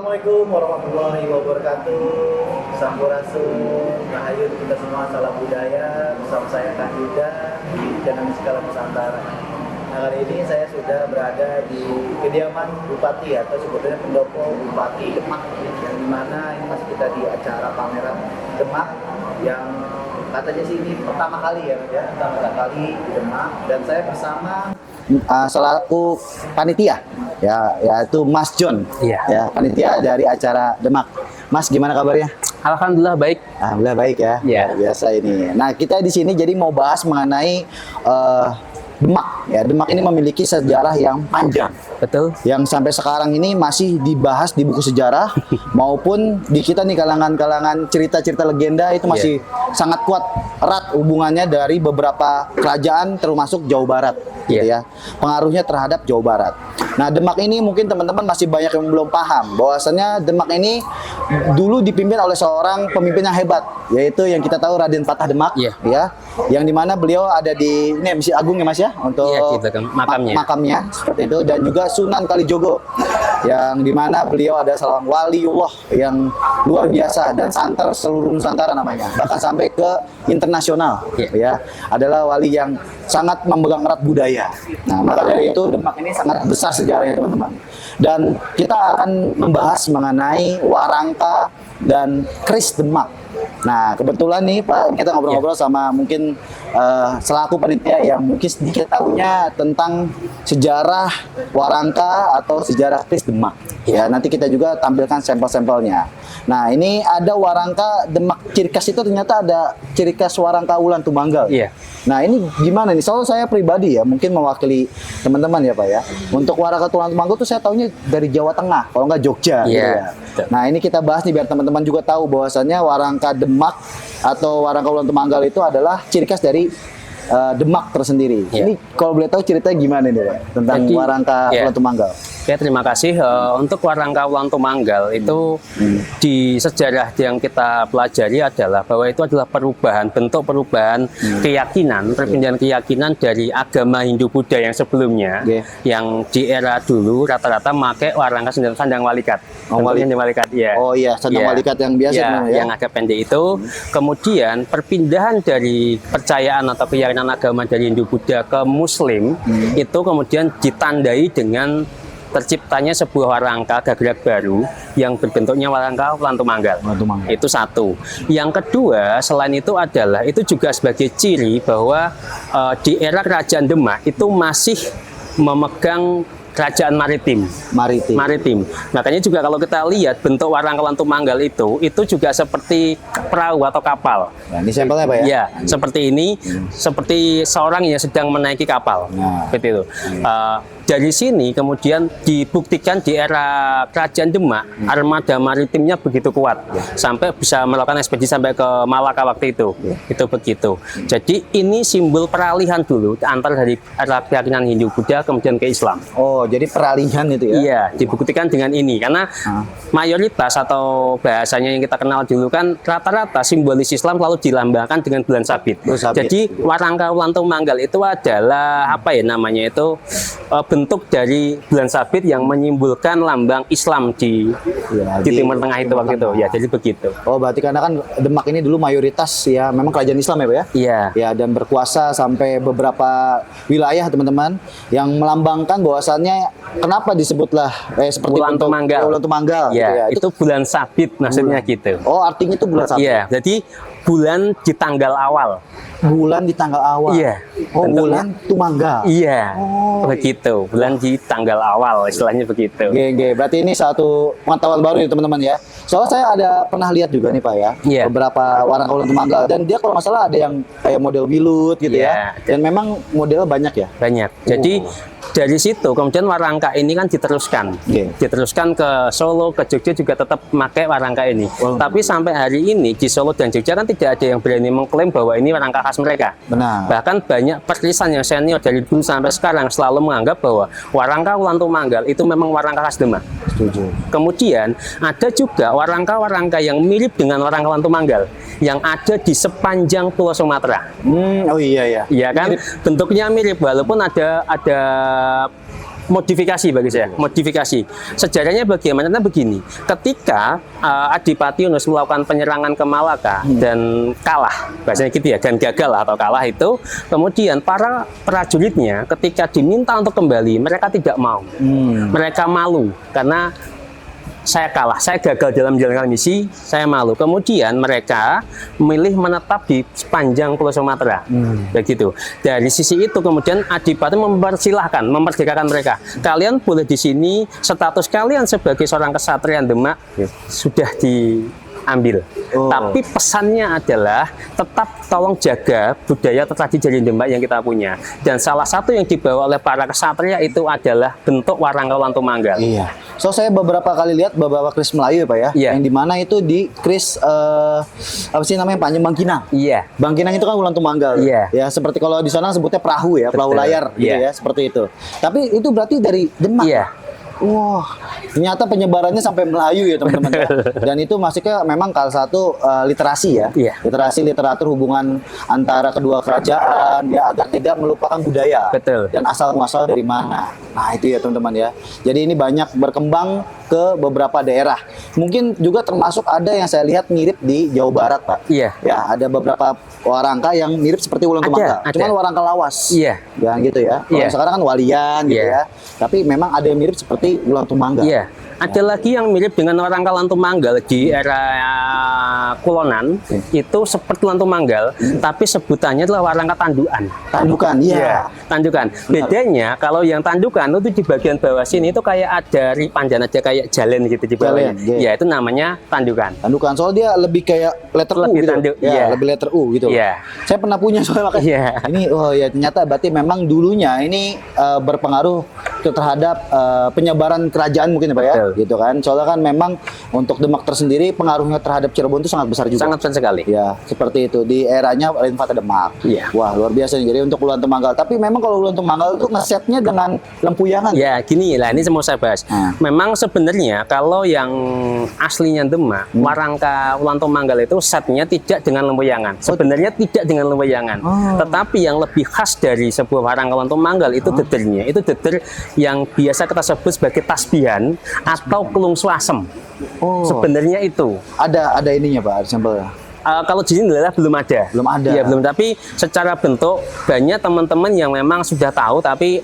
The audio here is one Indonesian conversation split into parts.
Assalamualaikum warahmatullahi wabarakatuh. Sampurasun, rahayu kita semua, salam budaya. Bersama saya Kang Yuda di channel Skala Nusantara. Nah, kali ini saya sudah berada di kediaman Bupati atau sebetulnya pendopo Bupati Demak, yang dimana ini masih kita di acara pameran Demak yang katanya sih ini pertama kali ya, pertama kali di Demak, dan saya bersama selaku panitia ya, yaitu Mas John, ya, panitia dari acara Demak. Mas, gimana kabarnya? Alhamdulillah baik. Alhamdulillah baik ya. Ya. Biasa ini. Nah, kita di sini jadi mau bahas mengenai Demak. Ya, Demak ini memiliki sejarah yang panjang. Betul. Yang sampai sekarang ini masih dibahas di buku sejarah maupun di kita nih kalangan-kalangan cerita-cerita legenda itu masih sangat kuat erat hubungannya dari beberapa kerajaan termasuk Jawa Barat, gitu ya. Pengaruhnya terhadap Jawa Barat. Nah, Demak ini mungkin teman-teman masih banyak yang belum paham bahwasannya Demak ini dulu dipimpin oleh seorang pemimpin yang hebat, yaitu yang kita tahu Raden Patah Demak, ya. Yang dimana beliau ada di ini Masjid Agung ya Mas ya, untuk gitu, makamnya seperti itu, dan juga Sunan Kalijogo yang dimana beliau ada seorang waliullah yang luar biasa dan santer seluruh Nusantara namanya, bahkan sampai ke internasional, ya, adalah wali yang sangat memegang erat budaya. Nah, maka dari itu Demak ini sangat besar sejarahnya teman-teman, dan kita akan membahas mengenai Warangka dan Keris Demak. Nah, kebetulan nih Pak, kita ngobrol-ngobrol sama mungkin selaku panitia yang mungkin sedikit tahunya tentang sejarah Warangka atau sejarah Keris Demak. Ya, nanti kita juga tampilkan sampel-sampelnya. Nah, ini ada Warangka Demak, ciri khas itu ternyata ada ciri khas Warangka Wulan Tumanggal. Nah, ini gimana nih? Soalnya saya pribadi ya, mungkin mewakili teman-teman ya Pak ya. Untuk Warangka Wulan Tumanggal tuh saya tahunya dari Jawa Tengah, kalau nggak Jogja gitu ya. Nah, ini kita bahas nih biar teman-teman juga tahu bahwasannya Warangka Demak atau Warangka Wulan Tumanggal itu adalah ciri khas dari Demak tersendiri. Ini kalau boleh tahu ceritanya gimana nih Pak tentang Warangka Wulan Tumanggal? Ya, terima kasih. Untuk Warangka Wulan Tumanggal itu di sejarah yang kita pelajari adalah bahwa itu adalah bentuk perubahan keyakinan, perpindahan keyakinan dari agama Hindu Buddha yang sebelumnya, yang di era dulu rata-rata pakai warangka sandang walikat. Sandang walikat, ya. Oh iya, sandang walikat yang biasa yang agak pendek itu. Kemudian perpindahan dari percayaan atau keyakinan agama dari Hindu Buddha ke Muslim itu kemudian ditandai dengan terciptanya sebuah warangka gagrak baru yang berbentuknya Warangka Wulan Tumanggal. Itu satu. Yang kedua, selain itu adalah itu juga sebagai ciri bahwa di era Kerajaan Demak itu masih memegang kerajaan maritim. Makanya juga kalau kita lihat bentuk Warangka Wulan Tumanggal itu juga seperti perahu atau kapal. Nah, ini sampelnya Pak ya? Ya, seperti ini, seperti seorang yang sedang menaiki kapal. Seperti itu. Dari sini kemudian dibuktikan di era Kerajaan Demak, armada maritimnya begitu kuat, sampai bisa melakukan ekspedisi sampai ke Malaka waktu itu. Itu begitu. Jadi ini simbol peralihan dulu antara dari era keyakinan Hindu Buddha kemudian ke Islam. Oh, jadi peralihan itu ya? Iya, dibuktikan dengan ini karena mayoritas atau bahasanya yang kita kenal dulu kan rata-rata simbolis Islam selalu dilambangkan dengan bulan sabit. Jadi Warangka Wulan Tumanggal itu adalah apa ya namanya itu bentuk dari bulan sabit yang menyimbolkan lambang Islam di Timur Tengah itu waktu itu. Ya, jadi begitu. Oh, berarti karena kan Demak ini dulu mayoritas ya memang kerajaan Islam ya Pak ya? Iya. Ya, dan berkuasa sampai beberapa wilayah teman-teman yang melambangkan bahwasannya kenapa disebutlah seperti Wulan Tumanggal. Wulan Tumanggal Ya, gitu ya. itu bulan sabit maksudnya gitu. Oh, artinya itu bulan sabit. Iya, jadi bulan di tanggal awal. Bulan di tanggal awal. Iya. Oh, Wulan Tumanggal. Iya. Begitu. Bulan di tanggal awal, istilahnya begitu. Berarti ini satu pengetahuan baru ya teman-teman ya. Soalnya saya ada pernah lihat juga nih Pak ya, beberapa Warangka Wulan Tumanggal, dan dia kalau nggak salah ada yang kayak model bilut gitu ya. Dan memang modelnya banyak ya. Banyak. Jadi dari situ kemudian warangka ini kan diteruskan, diteruskan ke Solo, ke Jogja juga tetap pakai warangka ini. Tapi sampai hari ini di Solo dan Jogja kan tidak ada yang berani mengklaim bahwa ini warangka khas mereka. Benar. Bahkan banyak perlisan yang senior dari dulu sampai sekarang selalu menganggap bahwa Warangka Wulan Tumanggal itu memang warangka khas Demak. Setuju. Kemudian ada juga warangka-warangka yang mirip dengan Warangka Wulan Tumanggal yang ada di sepanjang Pulau Sumatera. Oh iya ya. Iya kan, bentuknya mirip walaupun ada modifikasi bagi saya, modifikasi. Sejarahnya bagaimana? Nah, begini, ketika Adipati Yunus melakukan penyerangan ke Malaka dan kalah, bahasanya gitu ya, dan gagal atau kalah itu, kemudian para prajuritnya ketika diminta untuk kembali, mereka tidak mau. Mereka malu karena saya kalah, saya gagal dalam menjalankan misi, saya malu. Kemudian mereka memilih menetap di sepanjang Pulau Sumatera, begitu. Dari sisi itu kemudian Adipati memerdekakan mereka. Kalian boleh di sini, status kalian sebagai seorang kesatria Demak sudah diambil. Tapi pesannya adalah tetap tolong jaga budaya tradisi dari Demak yang kita punya. Dan salah satu yang dibawa oleh para kesatria itu adalah bentuk Warangka Wulan Tumanggal. Iya. So saya beberapa kali lihat beberapa keris Melayu ya Pak ya, Iya. yang dimana itu di keris apa sih namanya, Panjang Bangkinang. Iya. Bangkinang itu kan Wulan Tumanggal. Iya. Ya seperti kalau di sana sebutnya perahu ya, perahu Betul. layar gitu Iya. ya, seperti itu. Tapi itu berarti dari Demak. Iya. Wah, ternyata penyebarannya sampai Melayu ya teman-teman ya. Dan itu masuknya memang salah satu literasi ya. Iya. Literasi literatur hubungan antara kedua kerajaan ya, agar tidak melupakan budaya. Betul. Dan asal muasal dari mana. Nah, itu ya teman-teman ya. Jadi ini banyak berkembang ke beberapa daerah. Mungkin juga termasuk ada yang saya lihat mirip di Jawa Barat, Pak. Iya. Ya, ada beberapa warangka yang mirip seperti Wulan Tumanggal. Ada. Cuman warangka lawas. Iya. Ya gitu ya. Kalau Iya. sekarang kan walian gitu Iya. ya. Tapi memang ada yang mirip seperti Wulan Tumanggal. Iya. Ada lagi yang mirip dengan Warangka Wulan Tumanggal di era Kulonan, itu seperti Wulan Tumanggal, tapi sebutannya adalah Warangka Tandukan. Tandukan, iya. Tandukan. Bedanya kalau yang tandukan itu di bagian bawah sini itu kayak ada ripan dan ada kayak jalan gitu di bawahnya. Jalan, iya. Ya, itu namanya tandukan. Tandukan, soalnya dia lebih kayak letter U Lebih gitu. tanduk, Ya, iya. lebih letter U gitu. Iya. Saya pernah punya soalnya makanya. Iya. Ini oh ya ternyata berarti memang dulunya ini berpengaruh terhadap penyebaran kerajaan mungkin ya Pak ya. Betul. Gitu kan. Soalnya kan memang untuk Demak tersendiri pengaruhnya terhadap Cirebon itu sangat besar juga. Sangat besar sekali. Ya, seperti itu di eranya Raden Fata Demak. Iya. Wah, luar biasa nih. Jadi untuk Wulan Tumanggal. Tapi memang kalau Wulan Tumanggal itu ngesetnya dengan lempuyangan. Ya, gini lah, ini mau saya bahas. Memang sebenarnya kalau yang aslinya Demak, Warangka Wulan Tumanggal itu setnya tidak dengan lempuyangan. Sebenarnya tidak dengan lempuyangan. Tetapi yang lebih khas dari sebuah Warangka Wulan Tumanggal itu dedernya. Itu deder yang biasa kita sebut sebagai tasbihan atau kelung swasem. Sebenarnya itu. Ada ininya Pak, ada sampelnya. Kalau di sini adalah belum ada. Belum ada. Iya, belum. Tapi secara bentuk banyak teman-teman yang memang sudah tahu, tapi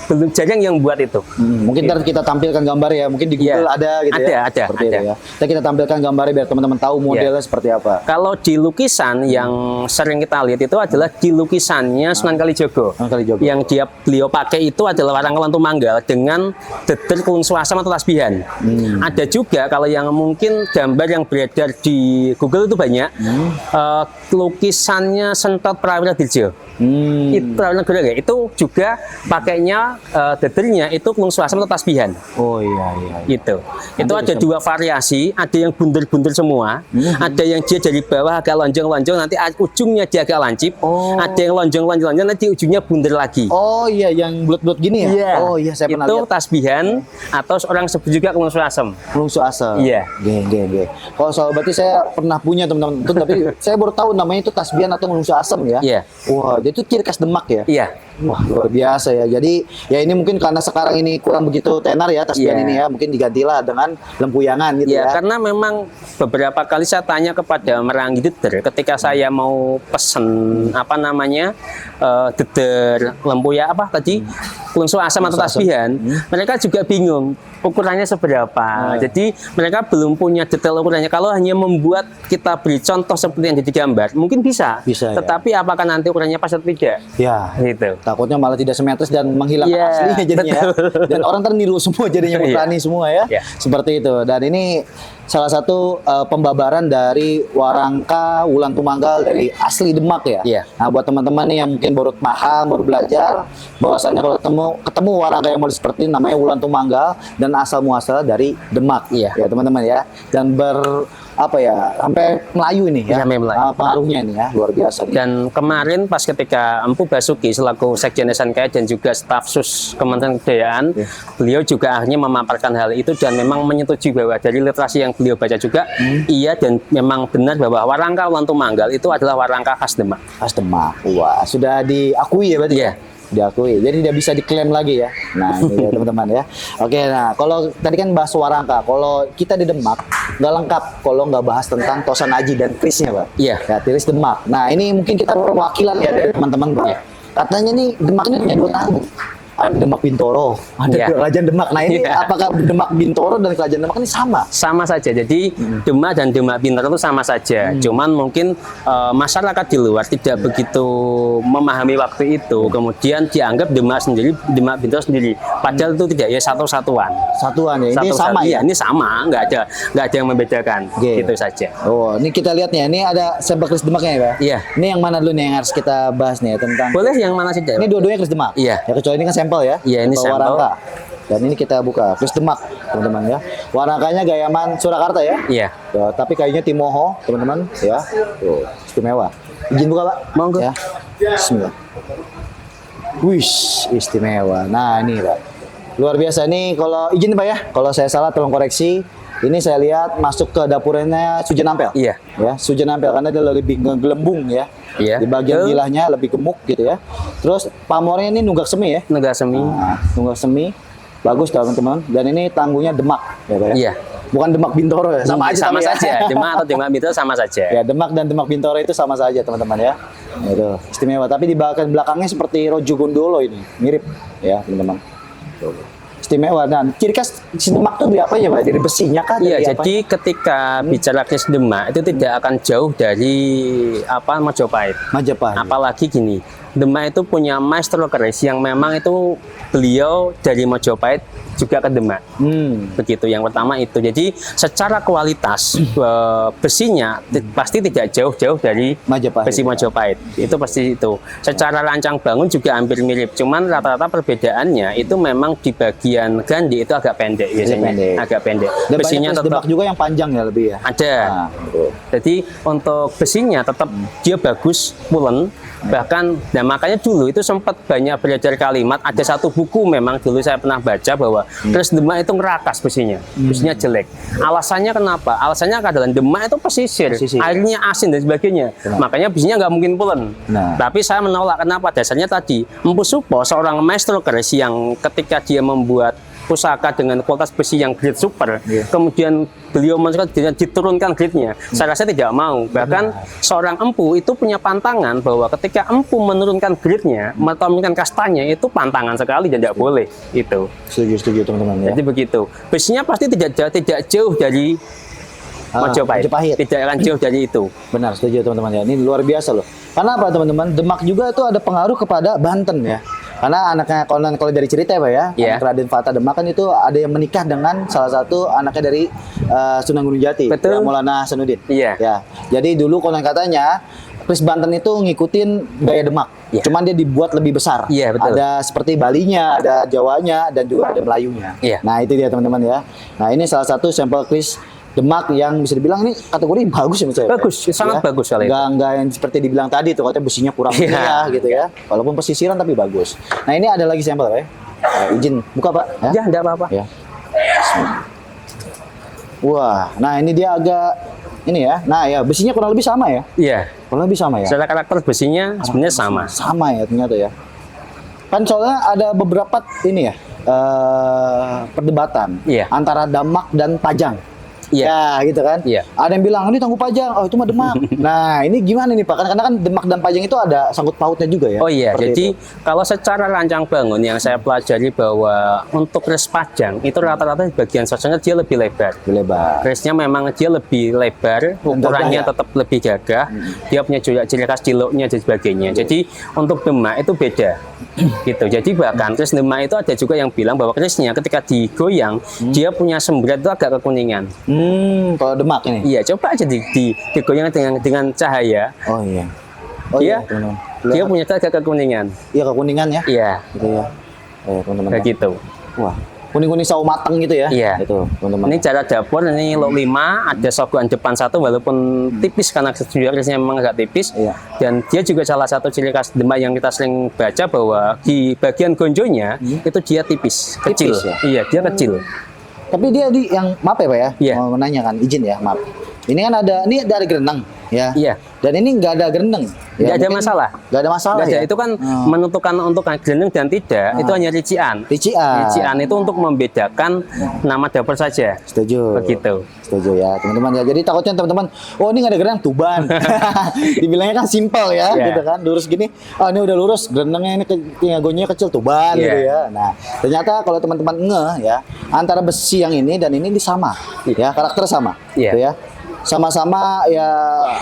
belum jarang yang buat itu. Mungkin ntar kita tampilkan gambar ya, mungkin di Google Iya. ada gitu ya. Ada, Seperti ada. itu ya. Kita tampilkan gambarnya biar teman-teman tahu modelnya seperti apa. Kalau di lukisan yang sering kita lihat itu adalah di lukisannya Sunan Kalijogo. Sunan Kalijogo. Yang beliau pakai itu adalah Warangka Wulan Tumanggal dengan deder kelung swasem atau tasbihan. Ada juga kalau yang mungkin gambar yang beredar di Google itu banyak. Lukisannya Sentot Prawira Dirjo. Itu Prawira ya, itu juga pakainya dedernya itu kelung swasem atau tasbihan. Oh iya. Itu ada dua variasi, ada yang bunder-bunder semua, ada yang dia dari bawah agak lonjong-lonjong, nanti ujungnya dia agak lancip, ada yang lonjong-lonjong, nanti ujungnya bunder lagi. Oh iya, yang bulat-bulat gini ya? Iya. Oh iya, saya pernah Itu lihat. tasbihan atau orang sebut juga kelung swasem. Lungsu asal. Iya. Geng. Kalau soal berarti saya pernah punya teman-teman itu, tapi saya baru tahu namanya itu tasbihan atau lungsu asam ya. Iya. Wah, itu ciri khas Demak ya. Iya. Wah, luar biasa ya. Jadi ya ini mungkin karena sekarang ini kurang begitu tenar ya tasbihan Iya. ini ya, mungkin digantilah dengan lempuyangan gitu Ya, ya. karena memang beberapa kali saya tanya kepada Merangi Deder ketika saya mau pesen apa namanya deder lempuya apa tadi kelung swasem atau tasbihan, mereka juga bingung ukurannya seberapa. Jadi mereka belum punya detail ukurannya. Kalau hanya membuat kita beri contoh seperti yang di gambar, mungkin bisa. Bisa, ya. Tetapi apakah nanti ukurannya pas atau tidak? Ya. Gitu. Takutnya malah tidak simetris dan menghilangkan Iya, aslinya jadinya ya. betul. Dan orang terniru semua jadinya Iya. berani semua ya. Iya. Seperti itu. Dan ini salah satu pembabaran dari Warangka Wulan Tumanggal dari asli Demak ya. Iya. Nah, buat teman-teman nih yang mungkin baru paham, baru belajar bahwasanya kalau ketemu Warangka yang model seperti ini namanya Wulan Tumanggal dan asal muasal dari Demak. Iya. Ya, teman-teman ya. Dan sampai Melayu ini ya. Sampai Melayu. Pengaruhnya ini ya, luar biasa nih. Dan kemarin pas ketika Empu Basuki selaku Sekjen SNK dan juga staf sus Kementerian Kebudayaan, beliau juga akhirnya memaparkan hal itu dan memang menyetujui bahwa dari literasi yang beliau baca juga, iya dan memang benar bahwa Warangka Wulan Tumanggal itu adalah warangka khas Demak. Khas Demak. Wah, sudah diakui ya berarti. Iya. diakui. Jadi tidak bisa diklaim lagi ya. Nah, ini ya teman-teman ya. Oke, nah kalau tadi kan bahas Warangka, kalau kita di Demak nggak lengkap kalau nggak bahas tentang Tosan Aji dan Krisnya, Pak. Iya. Ya, Tiris Demak. Nah, ini mungkin kita perwakilan ya dari teman-teman, Pak. Iya. Katanya nih Demak ini punya 2 tanggung. Ada Demak Bintoro, ada Iya. Kerajaan Demak. Nah, ini Iya. apakah Demak Bintoro dan Kerajaan Demak ini sama? Sama saja. Jadi Demak dan Demak Bintoro itu sama saja. Cuman mungkin masyarakat di luar tidak begitu memahami waktu itu. Kemudian dianggap Demak sendiri, Demak Bintoro sendiri. Padahal itu tidak, ya satu satuan. Satuan ya. Ini Satu sama iya, ya. ini sama, nggak ada yang membedakan. Oke. Gitu saja. Oh, ini kita lihat nih. Ini ada sampel Kris Demaknya ya, Pak? Iya. Ini yang mana dulu nih yang harus kita bahas nih ya, tentang Boleh yang mana saja? ini dua-duanya Kris Demak. Iya. Ya kecuali ini kan sampel ya. Iya, ini Atau sampel. Warangka. Dan ini kita buka Kris Demak, teman-teman ya. Warangkanya Gayaman Surakarta ya. Iya. Ya, tapi kayunya Timoho, teman-teman ya. Tuh, istimewa. Izin buka, Pak. Monggo. Ya. Bismillah. Wish, istimewa. Nah, ini, Pak. Luar biasa nih, kalau izin Pak ya. Kalau saya salah tolong koreksi. Ini saya lihat masuk ke dapurnya Sujen Ampel. Iya. Ya, Sujen Ampel karena dia lebih gelembung ya. Iya. Di bagian Betul. gilahnya lebih gemuk gitu ya. Terus pamornya ini nunggak semi ya. Negara semi. Nah, nunggak semi. Bagus teman-teman. Dan ini tanggungnya Demak ya, Pak ya. Iya. Bukan Demak Bintoro ya. Sama aja sama tapi ya. saja. Demak atau Demak Bintoro sama saja. Ya, Demak dan Demak Bintoro itu sama saja teman-teman ya. Itu istimewa. Tapi di belakangnya seperti Rojo Gondolo ini, mirip ya teman-teman. Tuh. Istimewa. Dan ciri khas si Demak itu dari apa ya, Pak? Dari besinya kah? Iya, Dari apa? jadi ketika bicara Kris Demak itu tidak akan jauh dari Majapahit. Majapahit. Apalagi gini, Demak itu punya maestro keris yang memang itu beliau dari Majapahit juga ke Demak. Begitu yang pertama itu. Jadi secara kualitas besinya pasti tidak jauh-jauh dari Majapahit. besi Majapahit. Itu pasti itu. Secara rancang bangun juga hampir mirip. Cuman rata-rata perbedaannya itu memang di bagian gandi itu agak pendek biasanya. pendek. Agak pendek. Dan Besinya banyak tetap Demak juga yang panjang ya lebih ya. ada. Nah, betul. Jadi untuk besinya tetap dia bagus, pulen. Bahkan, nah makanya dulu itu sempat banyak beredar kalimat. Ada satu buku memang dulu saya pernah baca bahwa Kris Demak itu ngerakas besinya, besinya jelek. Alasannya kenapa? Alasannya adalah Demak itu pesisir, airnya asin dan sebagainya. Makanya besinya nggak mungkin pulen. Nah. Tapi saya menolak kenapa? Dasarnya tadi Empu Supo seorang maestro keris yang ketika dia membuat pusaka dengan kualitas besi yang grade super, kemudian beliau diturunkan grade-nya. Saya rasa tidak mau. Bahkan seorang empu itu punya pantangan bahwa ketika empu menurunkan grade-nya, atau menurunkan kastanya, itu pantangan sekali dan tidak boleh. Itu. Setuju teman-teman ya. Jadi begitu. Besinya pasti tidak jauh dari Majapahit. Tidak akan jauh dari itu. Benar, setuju teman-teman ya. Ini luar biasa loh. Karena apa teman-teman? Demak juga itu ada pengaruh kepada Banten ya. Karena anaknya kalau dari cerita ya Pak ya, Iya. anak Raden Fata Demak kan itu ada yang menikah dengan salah satu anaknya dari Sunan Gunung Jati, Betul. ya, Maulana Hasanuddin. Iya. Ya. Jadi dulu konon katanya Kris Banten itu ngikutin gaya Demak. Iya. Cuman dia dibuat lebih besar. Iya, betul. Ada seperti Balinya, ada Jawanya, dan juga ada Melayunya. Iya. Nah itu dia teman-teman ya. Nah ini salah satu sampel Kris Demak yang bisa dibilang ini kategori bagus ya menurut saya. Bagus, sangat bagus sekali. Enggak yang seperti dibilang tadi tuh katanya besinya kurang Iya. meriah gitu ya. Walaupun pesisiran tapi bagus. Nah ini ada lagi sampel Pak ya. Izin buka Pak. Ya, tidak apa-apa. Ya. Wah, nah ini dia agak ini ya. Nah ya besinya kurang lebih sama ya. Iya. Kurang lebih sama ya. Secara karakter besinya sebenarnya sama. Sama ya ternyata ya. Kan soalnya ada beberapa ini ya perdebatan Iya. antara Demak dan Pajang. Iya. Ya gitu kan. Iya. Ada yang bilang ini Tangguh Pajang, oh itu mah Demak. Nah ini gimana nih Pak? Karena kan Demak dan Pajang itu ada sangkut pautnya juga ya. Oh iya, Seperti jadi itu. kalau secara rancang bangun yang saya pelajari bahwa untuk kris Pajang itu rata-rata di bagian sosoknya dia lebih lebar. Lebih lebar. Krisnya memang dia lebih lebar, ukurannya gagah ya? tetap lebih gagah. Dia punya juga ciri khas ciloknya dan sebagainya. Jadi untuk Demak itu beda. Gitu. Jadi bahkan kris Demak itu ada juga yang bilang bahwa krisnya ketika digoyang dia punya sembrat itu agak kekuningan. Kalau Demak ini. Iya, coba aja digoyang dengan cahaya. Oh iya. Oh Dia iya teman-teman. dia punya agak kekuningan. Iya kekuningan ya. Iya, Gitu ya. Teman-teman. kayak gitu. Wah, kuning-kuning sawo mateng gitu ya. Iya. Itu teman-teman. Ini cara dapur, ini lok 5, ada sogokan depan satu walaupun tipis karena krisnya memang agak tipis. Iya. Dan dia juga salah satu ciri khas Demak yang kita sering baca bahwa di bagian gonjonya itu dia tipis, kecil. Tipis ya? Iya, dia kecil. Tapi dia yang maaf ya Pak ya, Iya. mau menanyakan izin ya maaf. Ini kan ada gerenang. ya. Iya. Dan ini nggak ada gerendeng. Nggak ada mungkin masalah. Nggak ada masalah Nggak ada. ya. Itu kan menentukan untuk gerendeng dan tidak, itu hanya rician. Rician. Rician itu untuk membedakan nama dapur saja. Setuju. Begitu. Setuju ya teman-teman ya. Jadi takutnya teman-teman, oh ini nggak ada gerendeng, tuban. Dibilangnya kan simpel ya, gitu kan. Lurus gini, oh ini udah lurus, gerendengnya ini tinggagonya kecil, tuban gitu ya. Nah ternyata kalau teman-teman ngeh ya, antara besi yang ini dan ini sama, ya karakter sama, gitu ya. Sama-sama ya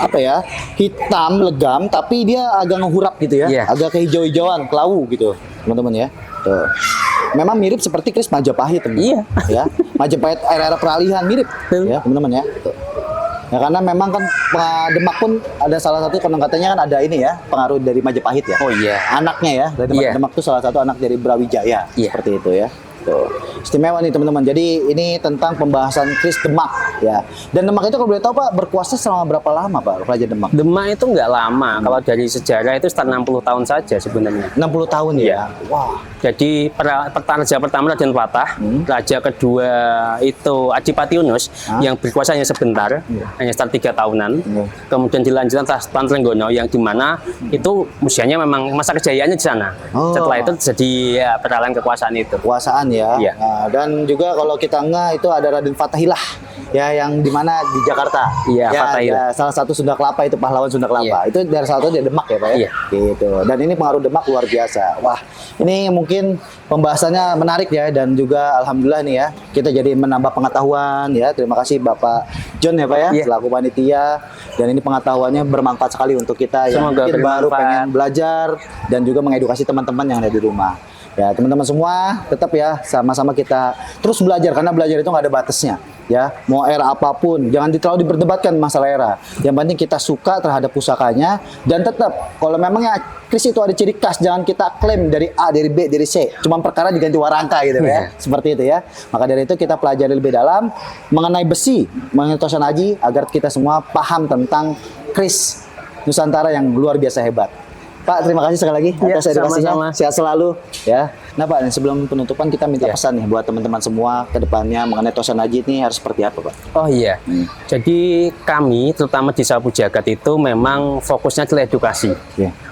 apa ya, hitam legam tapi dia agak ngehurap gitu ya, agak kehijau-hijauan, kelawu gitu teman-teman ya. Tuh. Memang mirip seperti Kris Majapahit teman-teman. Iya. Ya, Majapahit era-era peralihan mirip ya teman-teman ya. Tuh. Ya karena memang kan Demak pun ada salah satu konon katanya kan ada ini ya, pengaruh dari Majapahit ya. Oh iya. Anaknya ya, dari Demak itu salah satu anak dari Brawijaya seperti itu ya. Tuh. Istimewa nih teman-teman. Jadi ini tentang pembahasan Kris Demak ya. Dan Demak itu kalau boleh tahu Pak berkuasa selama berapa lama Pak Raja Demak? Demak itu nggak lama. Kalau dari sejarah itu sekitar 60 tahun saja sebenarnya. 60 tahun ya. Wah. Jadi raja pertama Raden Patah, raja kedua itu Adipati Yunus yang berkuasa hanya sebentar, hanya sekitar 3 tahunan. Kemudian dilanjutkan Tuan Trenggono yang dimana itu usianya memang masa kejayaannya di sana. Setelah itu jadi ya, peralihan kekuasaan itu. Kekuasaan ya. Nah, dan juga kalau kita itu ada Raden Fatahillah ya yang dimana di Jakarta. Iya, ya, Fatahillah. Salah satu Sunda Kelapa itu pahlawan Sunda Kelapa. Itu dari salah satu dari Demak ya Pak ya. Gitu. Dan ini pengaruh Demak luar biasa. Wah, ini mungkin pembahasannya menarik ya dan juga alhamdulillah nih ya kita jadi menambah pengetahuan ya. Terima kasih Bapak John ya Pak ya selaku panitia dan ini pengetahuannya bermanfaat sekali untuk kita yang mungkin baru pengen belajar dan juga mengedukasi teman-teman yang ada di rumah. Ya teman-teman semua tetap ya sama-sama kita terus belajar karena belajar itu nggak ada batasnya ya, mau era apapun jangan terlalu diperdebatkan masalah era, yang penting kita suka terhadap pusakanya dan tetap kalau memangnya Kris itu ada ciri khas jangan kita klaim dari A, dari B, dari C cuma perkara diganti warangka gitu ya, seperti itu ya. Maka dari itu kita pelajari lebih dalam mengenai besi, mengenai Tosan Aji agar kita semua paham tentang Kris Nusantara yang luar biasa hebat. Pak, terima kasih sekali lagi atas edukasinya. Sehat selalu ya. Nah Pak, sebelum penutupan kita minta pesan nih buat teman-teman semua ke depannya mengenai Tosan Aji ini harus seperti apa Pak? Oh iya, jadi kami terutama di Sapu Jagat itu memang fokusnya adalah edukasi.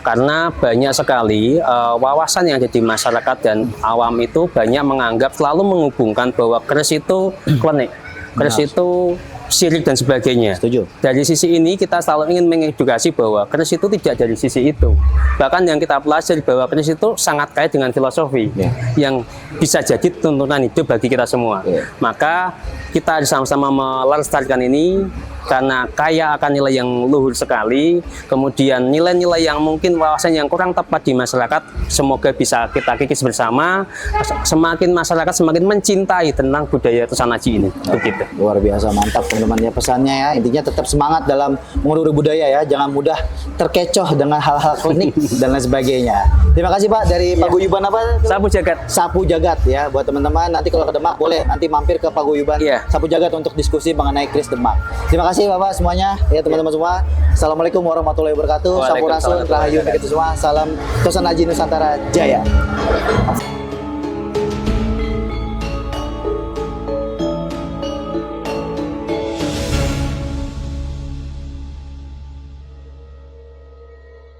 Karena banyak sekali wawasan yang ada di masyarakat dan awam itu banyak menganggap selalu menghubungkan bahwa keris itu klenik, keris itu syirik dan sebagainya. Setuju. Dari sisi ini kita selalu ingin mengedukasi bahwa keris itu tidak dari sisi itu. Bahkan yang kita pelajari bahwa keris itu sangat kaya dengan filosofi yang bisa jadi tuntunan hidup bagi kita semua. Maka kita harus sama-sama melestarikan ini karena kaya akan nilai yang luhur sekali, kemudian nilai-nilai yang mungkin wawasan yang kurang tepat di masyarakat semoga bisa kita kikis bersama, semakin masyarakat semakin mencintai tentang budaya Tosan Aji ini. Begitu. Luar biasa, mantap teman-teman ya pesannya ya. Intinya tetap semangat dalam mengurus budaya ya, jangan mudah terkecoh dengan hal-hal klinik dan lain sebagainya. Terima kasih Pak dari Paguyuban apa? Sapu Jagat. Sapu Jagat ya, buat teman-teman nanti kalau ke Demak boleh nanti mampir ke Paguyuban Sapu Jagat untuk diskusi mengenai Kris Demak. Terima kasih Bapak semuanya ya teman-teman semua. Assalamualaikum warahmatullahi wabarakatuh. Sampurasun, Rahayu, begitu semua. Salam Tosan Aji Nusantara Jaya.